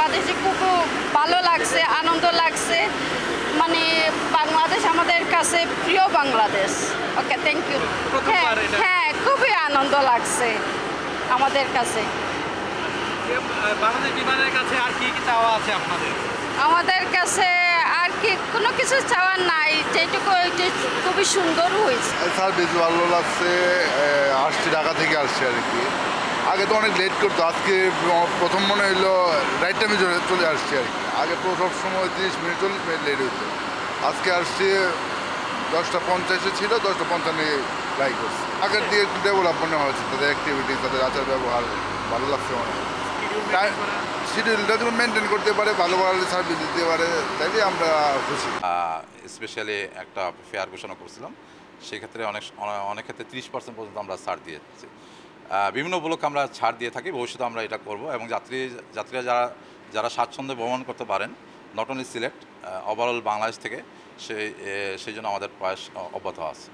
বাংলাদেশে খুব ভালো লাগছে, আনন্দ লাগছে। মানে বাংলাদেশ আমাদের কাছে প্রিয় বাংলাদেশ। ওকে, থ্যাংক ইউ। হ্যাঁ, খুবই আনন্দ লাগছে আমাদের কাছে। বাংলাদেশ বিমানের কাছে আর কি কি চাওয়া আছে আপনাদের? আমাদের কাছে আর কি কোনো কিছু চাওয়ার নাই, যেটুকু খুবই সুন্দর হয়েছে। সার্ভিস ভালো লাগছে। আসছি ঢাকা থেকে আসছি আর কি। আগে তো অনেক লেট করতো, আজকে প্রথম মনে হইলো রাইট টাইমে চলে আসছি আর কি। আগে তো সবসময় 30 মিনিট 40 মিনিট লেট হইতো। আজকে আসছি 10:50 ছিল, 10:55 ফ্লাই করছি। আগের দিকে একটু ডেভেলপমেন্ট হয়েছে, তাদের অ্যাক্টিভিটি, তাদের আচার ব্যবহার ভালো লাগছে অনেক। শিডিউলটা যখন মেনটেন করতে পারে, ভালো ভালো সার্ভিস দিতে পারে, তাইলে আমরা খুশি। স্পেশালি একটা ফেয়ার ঘোষণা করছিলাম, সেক্ষেত্রে অনেক ক্ষেত্রে 30% পর্যন্ত আমরা ছাড় দিয়েছি। বিভিন্ন উপলক্ষে আমরা ছাড় দিয়ে থাকি, ভবিষ্যতে আমরা এটা করব এবং যাত্রীরা যারা স্বাচ্ছন্দ্যে ভ্রমণ করতে পারেন, not only select, overall Bangladesh থেকে সেই জন্য আমাদের প্রয়াস অব্যাহত আছে।